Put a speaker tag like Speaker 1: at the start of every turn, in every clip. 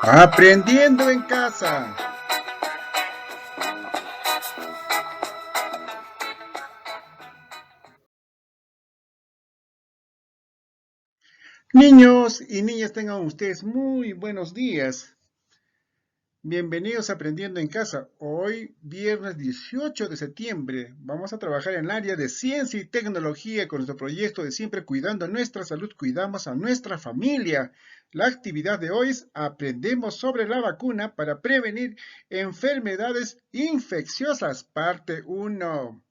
Speaker 1: Aprendiendo en casa. Niños y niñas, tengan ustedes muy buenos días. Bienvenidos a Aprendiendo en casa. Hoy, viernes 18 de septiembre, vamos a trabajar en el área de ciencia y tecnología con nuestro proyecto de Siempre Cuidando Nuestra Salud, cuidamos a nuestra familia. La actividad de hoy es aprendemos sobre la vacuna para prevenir enfermedades infecciosas, parte 1.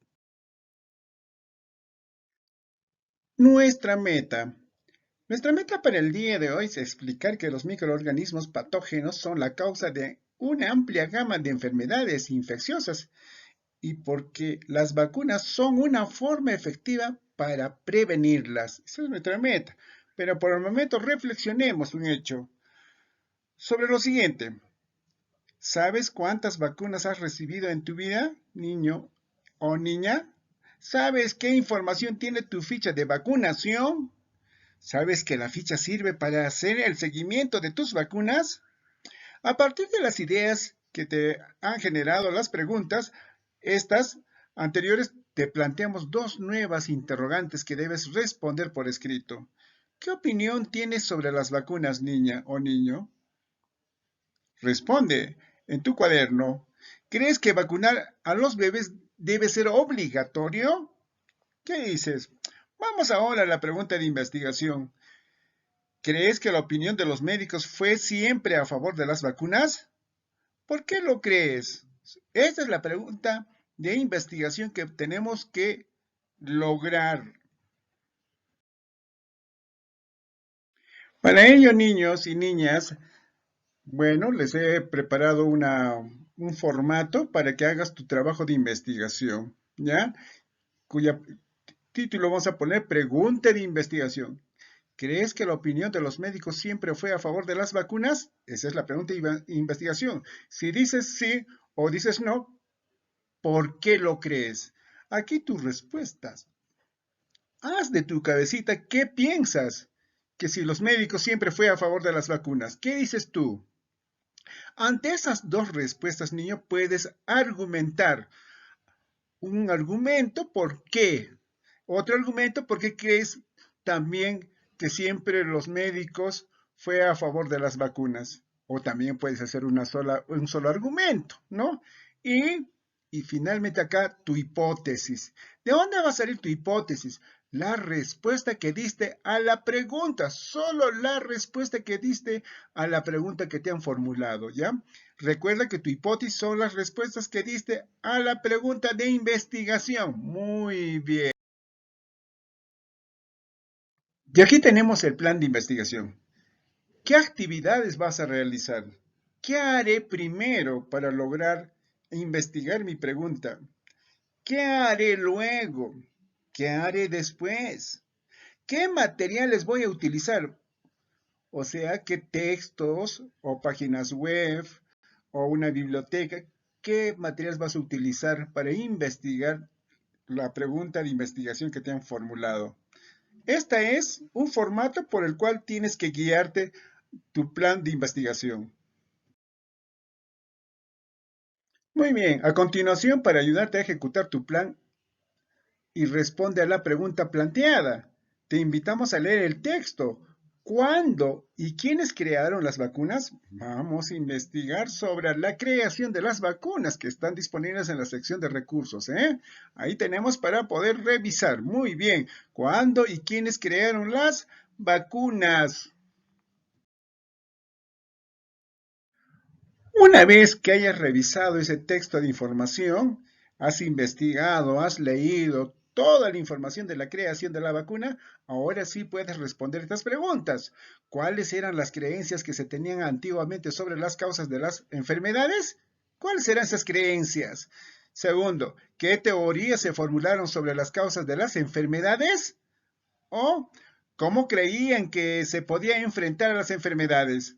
Speaker 1: Nuestra meta. Nuestra meta para el día de hoy es explicar que los microorganismos patógenos son la causa de una amplia gama de enfermedades infecciosas y porque las vacunas son una forma efectiva para prevenirlas. Esa es nuestra meta. Pero por el momento reflexionemos un hecho sobre lo siguiente. ¿Sabes cuántas vacunas has recibido en tu vida, niño o niña? ¿Sabes qué información tiene tu ficha de vacunación? ¿Sabes que la ficha sirve para hacer el seguimiento de tus vacunas? A partir de las ideas que te han generado las preguntas, estas anteriores te planteamos dos nuevas interrogantes que debes responder por escrito. ¿Qué opinión tienes sobre las vacunas, niña o niño? Responde en tu cuaderno. ¿Crees que vacunar a los bebés debe ser obligatorio? ¿Qué dices? Vamos ahora a la pregunta de investigación. ¿Crees que la opinión de los médicos fue siempre a favor de las vacunas? ¿Por qué lo crees? Esta es la pregunta de investigación que tenemos que lograr. Para ello, niños y niñas, bueno, les he preparado un formato para que hagas tu trabajo de investigación, ¿ya? Cuya título vamos a poner pregunta de investigación. ¿Crees que la opinión de los médicos siempre fue a favor de las vacunas? Esa es la pregunta de investigación. Si dices sí o dices no, ¿por qué lo crees? Aquí tus respuestas. Haz de tu cabecita qué piensas. Que si los médicos siempre fue a favor de las vacunas, ¿qué dices tú? Ante esas dos respuestas, niño, puedes argumentar un argumento por qué. Otro argumento por qué crees también que siempre los médicos fue a favor de las vacunas. O también puedes hacer un solo argumento, ¿no? Y finalmente acá tu hipótesis. ¿De dónde va a salir tu hipótesis? La respuesta que diste a la pregunta, solo la respuesta que diste a la pregunta que te han formulado, ¿ya? Recuerda que tu hipótesis son las respuestas que diste a la pregunta de investigación. Muy bien. Y aquí tenemos el plan de investigación. ¿Qué actividades vas a realizar? ¿Qué haré primero para lograr investigar mi pregunta? ¿Qué haré luego? ¿Qué haré después? ¿Qué materiales voy a utilizar? O sea, ¿qué textos o páginas web o una biblioteca? ¿Qué materiales vas a utilizar para investigar la pregunta de investigación que te han formulado? Este es un formato por el cual tienes que guiarte tu plan de investigación. Muy bien, a continuación, para ayudarte a ejecutar tu plan y responde a la pregunta planteada, te invitamos a leer el texto. ¿Cuándo y quiénes crearon las vacunas? Vamos a investigar sobre la creación de las vacunas que están disponibles en la sección de recursos, ¿eh? Ahí tenemos para poder revisar. Muy bien. ¿Cuándo y quiénes crearon las vacunas? Una vez que hayas revisado ese texto de información, has investigado, has leído toda la información de la creación de la vacuna, ahora sí puedes responder estas preguntas. ¿Cuáles eran las creencias que se tenían antiguamente sobre las causas de las enfermedades? ¿Cuáles eran esas creencias? Segundo, ¿qué teorías se formularon sobre las causas de las enfermedades? ¿O cómo creían que se podía enfrentar a las enfermedades?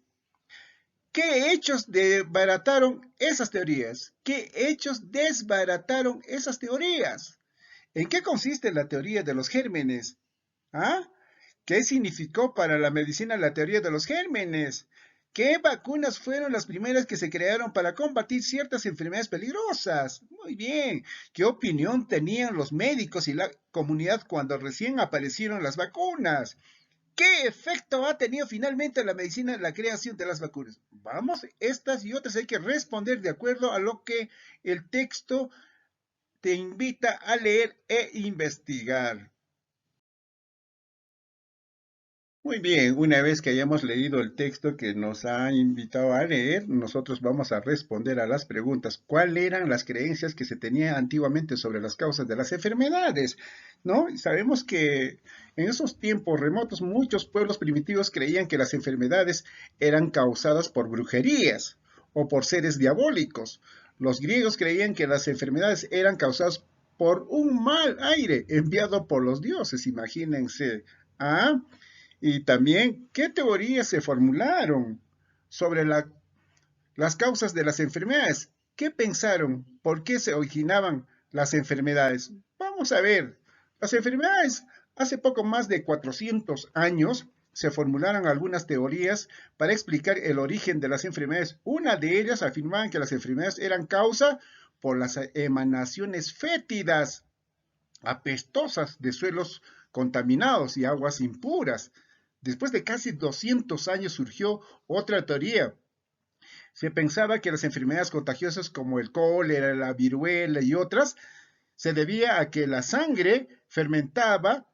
Speaker 1: ¿Qué hechos desbarataron esas teorías? ¿Qué hechos desbarataron esas teorías? ¿En qué consiste la teoría de los gérmenes? ¿Ah? ¿Qué significó para la medicina la teoría de los gérmenes? ¿Qué vacunas fueron las primeras que se crearon para combatir ciertas enfermedades peligrosas? Muy bien. ¿Qué opinión tenían los médicos y la comunidad cuando recién aparecieron las vacunas? ¿Qué efecto ha tenido finalmente la medicina en la creación de las vacunas? Vamos, estas y otras hay que responder de acuerdo a lo que el texto te invita a leer e investigar. Muy bien, una vez que hayamos leído el texto que nos ha invitado a leer, nosotros vamos a responder a las preguntas. ¿Cuáles eran las creencias que se tenían antiguamente sobre las causas de las enfermedades? ¿No? Y sabemos que en esos tiempos remotos muchos pueblos primitivos creían que las enfermedades eran causadas por brujerías o por seres diabólicos. Los griegos creían que las enfermedades eran causadas por un mal aire enviado por los dioses, imagínense. ¿Ah? Y también, ¿qué teorías se formularon sobre las causas de las enfermedades? ¿Qué pensaron? ¿Por qué se originaban las enfermedades? Vamos a ver. Las enfermedades, hace poco más de 400 años, se formularon algunas teorías para explicar el origen de las enfermedades. Una de ellas afirmaba que las enfermedades eran causa por las emanaciones fétidas, apestosas de suelos contaminados y aguas impuras. Después de casi 200 años surgió otra teoría. Se pensaba que las enfermedades contagiosas como el cólera, la viruela y otras se debía a que la sangre fermentaba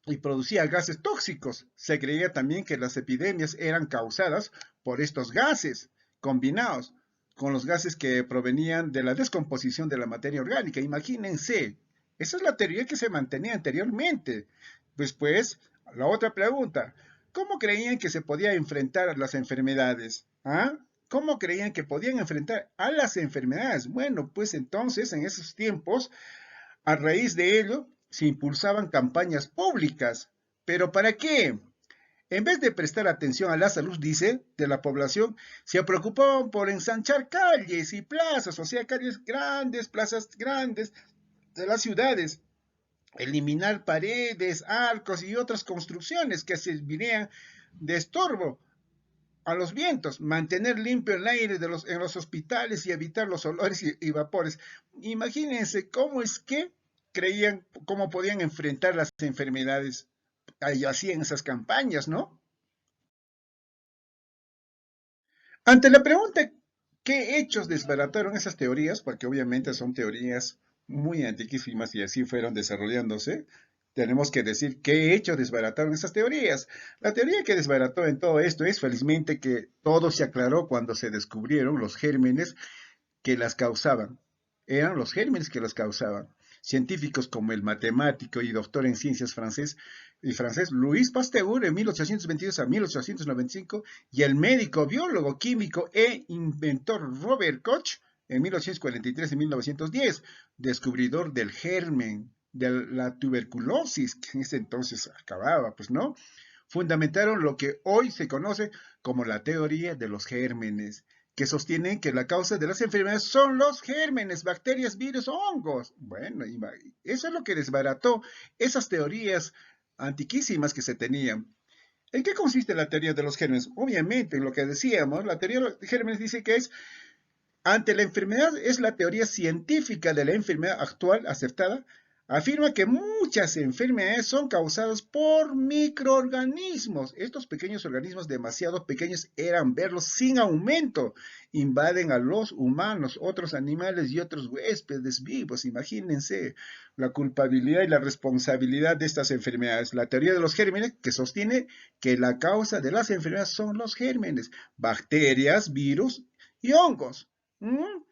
Speaker 1: y producía gases tóxicos. Se creía también que las epidemias eran causadas por estos gases combinados con los gases que provenían de la descomposición de la materia orgánica. Imagínense, esa es la teoría que se mantenía anteriormente. Después, la otra pregunta, ¿cómo creían que se podía enfrentar a las enfermedades? ¿Ah? ¿Cómo creían que podían enfrentar a las enfermedades? Bueno, pues entonces, en esos tiempos, a raíz de ello, se impulsaban campañas públicas. ¿Pero para qué? En vez de prestar atención a la salud, dice, de la población, se preocupaban por ensanchar calles y plazas, o sea, calles grandes, plazas grandes de las ciudades, eliminar paredes, arcos y otras construcciones que servirían de estorbo a los vientos, mantener limpio el aire en los hospitales y evitar los olores y vapores. Imagínense cómo es que creían, cómo podían enfrentar las enfermedades. Ahí hacían esas campañas, ¿no? Ante la pregunta, ¿qué hechos desbarataron esas teorías? Porque obviamente son teorías muy antiquísimas y así fueron desarrollándose. Tenemos que decir qué hechos desbarataron esas teorías. La teoría que desbarató en todo esto es felizmente que todo se aclaró cuando se descubrieron los gérmenes que las causaban. Eran los gérmenes que las causaban. Científicos como el matemático y doctor en ciencias francés Louis Pasteur en 1822 a 1895 y el médico, biólogo, químico e inventor Robert Koch en 1843 y 1910, descubridor del germen, de la tuberculosis, que en ese entonces acababa, pues, ¿no? Fundamentaron lo que hoy se conoce como la teoría de los gérmenes, que sostienen que la causa de las enfermedades son los gérmenes, bacterias, virus o hongos. Bueno, eso es lo que desbarató esas teorías antiquísimas que se tenían. ¿En qué consiste la teoría de los gérmenes? Obviamente, en lo que decíamos, la teoría de los gérmenes dice que es ante la enfermedad es la teoría científica de la enfermedad actual aceptada. Afirma que muchas enfermedades son causadas por microorganismos. Estos pequeños organismos demasiado pequeños eran verlos sin aumento. Invaden a los humanos, otros animales y otros huéspedes vivos. Imagínense la culpabilidad y la responsabilidad de estas enfermedades. La teoría de los gérmenes que sostiene que la causa de las enfermedades son los gérmenes, bacterias, virus y hongos. ¿Mm?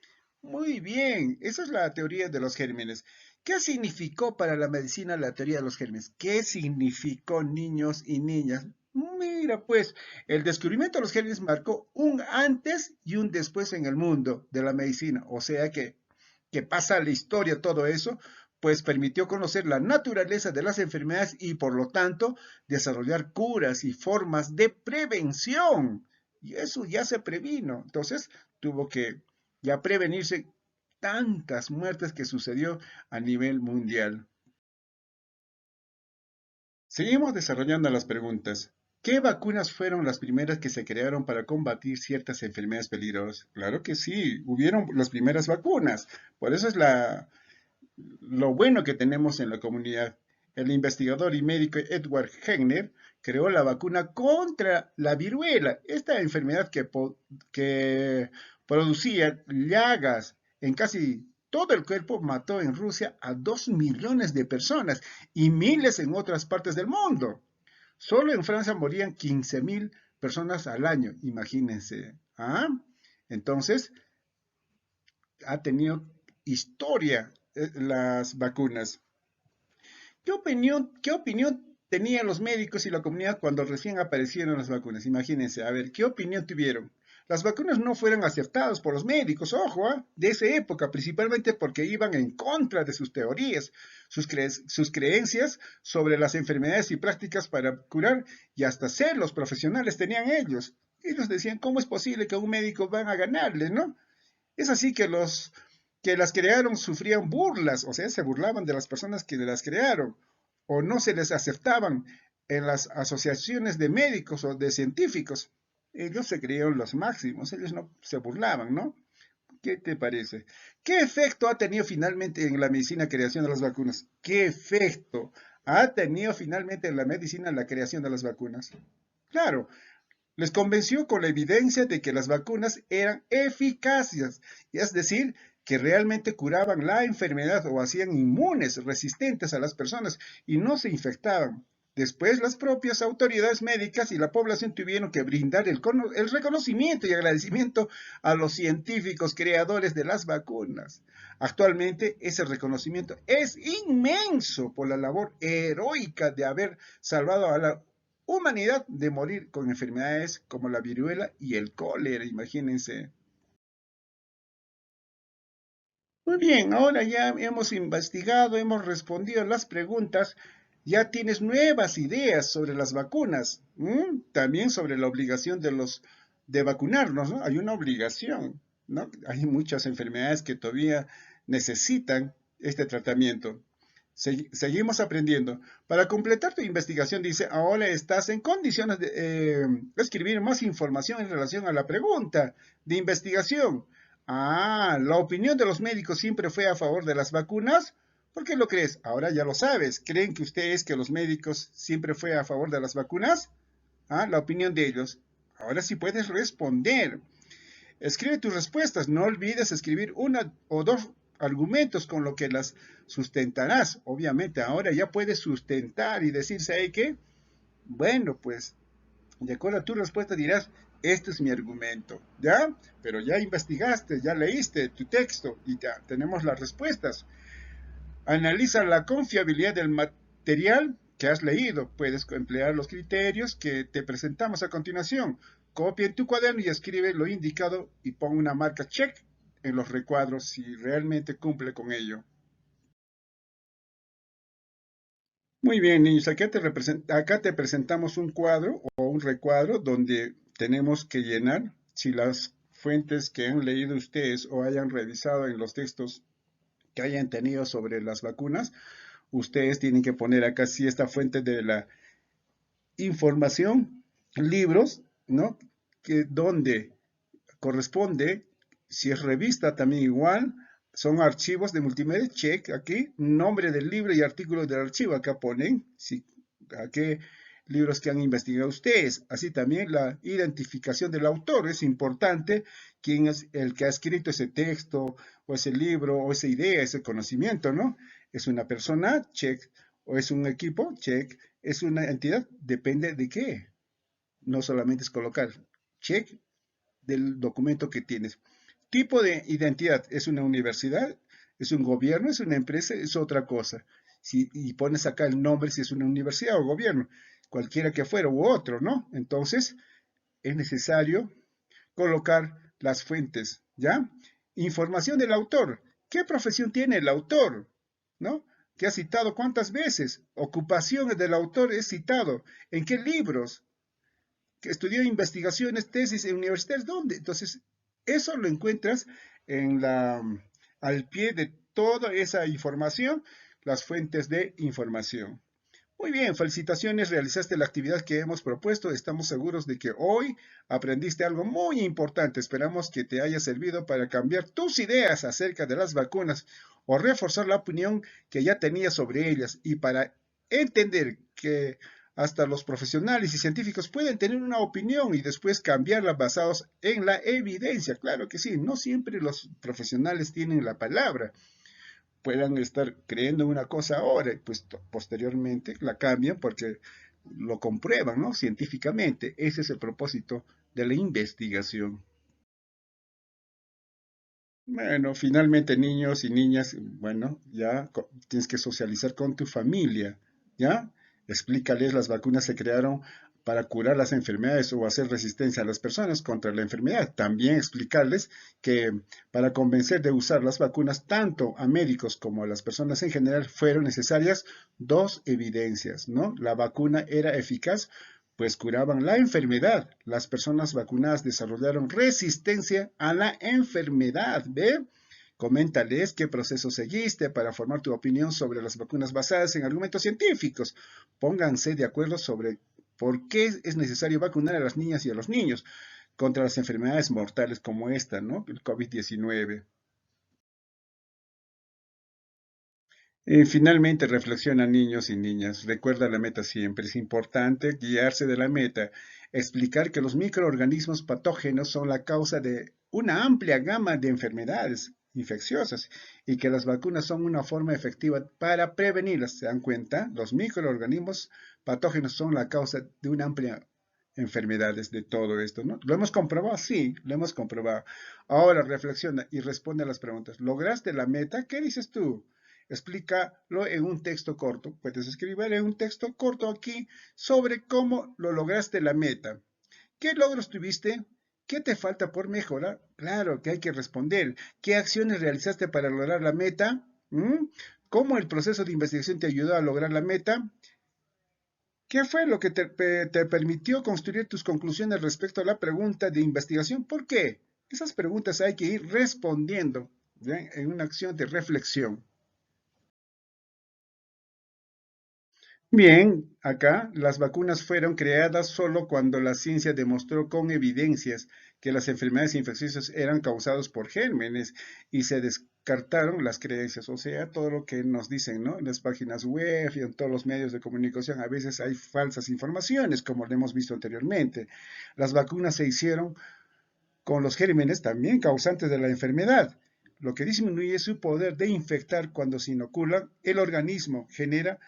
Speaker 1: Muy bien, esa es la teoría de los gérmenes. ¿Qué significó para la medicina la teoría de los gérmenes? ¿Qué significó, niños y niñas? Mira, pues, el descubrimiento de los gérmenes marcó un antes y un después en el mundo de la medicina. O sea que pasa a la historia todo eso, pues permitió conocer la naturaleza de las enfermedades y por lo tanto desarrollar curas y formas de prevención. Y eso ya se previno. Entonces tuvo que ya prevenirse tantas muertes que sucedió a nivel mundial. Seguimos desarrollando las preguntas. ¿Qué vacunas fueron las primeras que se crearon para combatir ciertas enfermedades peligrosas? Claro que sí, hubieron las primeras vacunas. Por eso es lo bueno que tenemos en la comunidad. El investigador y médico Edward Jenner creó la vacuna contra la viruela, esta enfermedad que producía llagas en casi todo el cuerpo, mató en Rusia a 2 millones de personas y miles en otras partes del mundo. Solo en Francia morían 15.000 personas al año, imagínense. ¿Ah? Entonces, ha tenido historia las vacunas. ¿Qué opinión tenían los médicos y la comunidad cuando recién aparecieron las vacunas? Imagínense, a ver, ¿qué opinión tuvieron? Las vacunas no fueron aceptadas por los médicos, ojo, de esa época, principalmente porque iban en contra de sus teorías, sus creencias sobre las enfermedades y prácticas para curar, y hasta celos profesionales tenían ellos. Ellos decían, ¿cómo es posible que un médico van a ganarle, no? Es así que los que las crearon sufrían burlas, o sea, se burlaban de las personas que las crearon, o no se les aceptaban en las asociaciones de médicos o de científicos. Ellos se creían los máximos, ellos no se burlaban, ¿no? ¿Qué te parece? ¿Qué efecto ha tenido finalmente en la medicina la creación de las vacunas? ¿Qué efecto ha tenido finalmente en la medicina la creación de las vacunas? Claro, les convenció con la evidencia de que las vacunas eran eficaces, es decir, que realmente curaban la enfermedad o hacían inmunes, resistentes a las personas y no se infectaban. Después las propias autoridades médicas y la población tuvieron que brindar el reconocimiento y agradecimiento a los científicos creadores de las vacunas. Actualmente ese reconocimiento es inmenso por la labor heroica de haber salvado a la humanidad de morir con enfermedades como la viruela y el cólera, imagínense. Muy bien, ahora ya hemos investigado, hemos respondido las preguntas, ya tienes nuevas ideas sobre las vacunas, también sobre la obligación de vacunarnos, ¿no? Hay una obligación, ¿no? Hay muchas enfermedades que todavía necesitan este tratamiento. Seguimos aprendiendo. Para completar tu investigación, dice, ahora estás en condiciones de escribir más información en relación a la pregunta de investigación. Ah, la opinión de los médicos siempre fue a favor de las vacunas. ¿Por qué lo crees? Ahora ya lo sabes. ¿Creen que ustedes que los médicos siempre fue a favor de las vacunas? Ah, la opinión de ellos. Ahora sí puedes responder. Escribe tus respuestas. No olvides escribir una o dos argumentos con lo que las sustentarás. Obviamente, ahora ya puedes sustentar y decir, ¿sabe qué? Bueno, pues, de acuerdo a tu respuesta dirás, este es mi argumento, ¿ya? Pero ya investigaste, ya leíste tu texto y ya tenemos las respuestas. Analiza la confiabilidad del material que has leído. Puedes emplear los criterios que te presentamos a continuación. Copia en tu cuaderno y escribe lo indicado y pon una marca check en los recuadros si realmente cumple con ello. Muy bien, niños, acá te presentamos un cuadro o un recuadro donde tenemos que llenar si las fuentes que han leído ustedes o hayan revisado en los textos que hayan tenido sobre las vacunas, ustedes tienen que poner acá si esta fuente de la información, libros, ¿no? Que donde corresponde, si es revista también igual, son archivos de multimedia, check aquí, nombre del libro y artículo del archivo, acá ponen, si, a qué libros que han investigado ustedes. Así también la identificación del autor es importante, quién es el que ha escrito ese texto o ese libro o esa idea, ese conocimiento, ¿no? ¿Es una persona? Check. ¿O es un equipo? Check. ¿Es una entidad? Depende de qué. No solamente es colocar check del documento que tienes. Tipo de identidad, ¿es una universidad? ¿Es un gobierno? ¿Es una empresa? Es otra cosa. Y pones acá el nombre si es una universidad o gobierno, cualquiera que fuera u otro, ¿no? Entonces, es necesario colocar las fuentes, ¿ya? Información del autor. ¿Qué profesión tiene el autor? ¿No? ¿Qué ha citado cuántas veces? Ocupaciones del autor es citado. ¿En qué libros? Que estudió investigaciones, tesis en universidades, ¿dónde? Entonces, eso lo encuentras en al pie de toda esa información, las fuentes de información. Muy bien, felicitaciones, realizaste la actividad que hemos propuesto. Estamos seguros de que hoy aprendiste algo muy importante. Esperamos que te haya servido para cambiar tus ideas acerca de las vacunas o reforzar la opinión que ya tenías sobre ellas y para entender que hasta los profesionales y científicos pueden tener una opinión y después cambiarla basados en la evidencia. Claro que sí, no siempre los profesionales tienen la palabra, puedan estar creyendo una cosa ahora y pues posteriormente la cambian porque lo comprueban, ¿no? Científicamente. Ese es el propósito de la investigación. Bueno, finalmente niños y niñas, bueno, ya tienes que socializar con tu familia, ¿ya? Explícales, las vacunas se crearon para curar las enfermedades o hacer resistencia a las personas contra la enfermedad. También explicarles que para convencer de usar las vacunas tanto a médicos como a las personas en general fueron necesarias dos evidencias, ¿no? La vacuna era eficaz pues curaban la enfermedad. Las personas vacunadas desarrollaron resistencia a la enfermedad, ¿ve? Coméntales qué proceso seguiste para formar tu opinión sobre las vacunas basadas en argumentos científicos. Pónganse de acuerdo sobre por qué es necesario vacunar a las niñas y a los niños contra las enfermedades mortales como esta, ¿no? El COVID-19. Finalmente, reflexiona niños y niñas. Recuerda la meta siempre. Es importante guiarse de la meta. Explicar que los microorganismos patógenos son la causa de una amplia gama de enfermedades infecciosas y que las vacunas son una forma efectiva para prevenirlas. ¿Se dan cuenta? Los microorganismos patógenos son la causa de una amplia enfermedades de todo esto, ¿no? ¿Lo hemos comprobado? Sí, lo hemos comprobado. Ahora reflexiona y responde a las preguntas. ¿Lograste la meta? ¿Qué dices tú? Explícalo en un texto corto. Puedes escribir en un texto corto aquí sobre cómo lo lograste la meta. ¿Qué logros tuviste? ¿Qué te falta por mejorar? Claro que hay que responder. ¿Qué acciones realizaste para lograr la meta? ¿Mm? ¿Cómo el proceso de investigación te ayudó a lograr la meta? ¿Qué fue lo que te permitió construir tus conclusiones respecto a la pregunta de investigación? ¿Por qué? Esas preguntas hay que ir respondiendo, ¿ya? En una acción de reflexión. Bien, acá las vacunas fueron creadas solo cuando la ciencia demostró con evidencias que las enfermedades infecciosas eran causadas por gérmenes y se descartaron las creencias, o sea, todo lo que nos dicen, ¿no? En las páginas web y en todos los medios de comunicación a veces hay falsas informaciones, como lo hemos visto anteriormente. Las vacunas se hicieron con los gérmenes también causantes de la enfermedad, lo que disminuye su poder de infectar cuando se inoculan, el organismo genera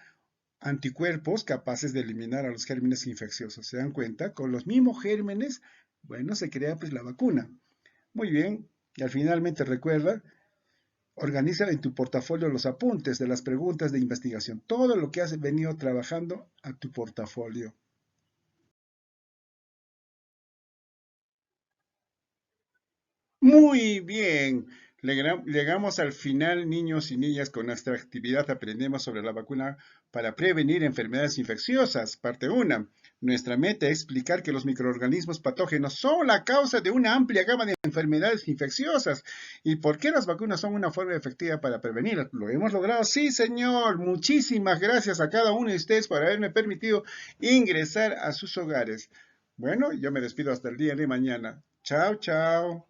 Speaker 1: anticuerpos capaces de eliminar a los gérmenes infecciosos. ¿Se dan cuenta? Con los mismos gérmenes, bueno, se crea pues la vacuna. Muy bien, y al finalmente recuerda, organiza en tu portafolio los apuntes de las preguntas de investigación, todo lo que has venido trabajando a tu portafolio. Muy bien. Llegamos al final, niños y niñas, con nuestra actividad. Aprendemos sobre la vacuna para prevenir enfermedades infecciosas. Parte 1. Nuestra meta es explicar que los microorganismos patógenos son la causa de una amplia gama de enfermedades infecciosas y por qué las vacunas son una forma efectiva para prevenirlas. ¿Lo hemos logrado? Sí, señor. Muchísimas gracias a cada uno de ustedes por haberme permitido ingresar a sus hogares. Bueno, yo me despido hasta el día de mañana. Chao, chao.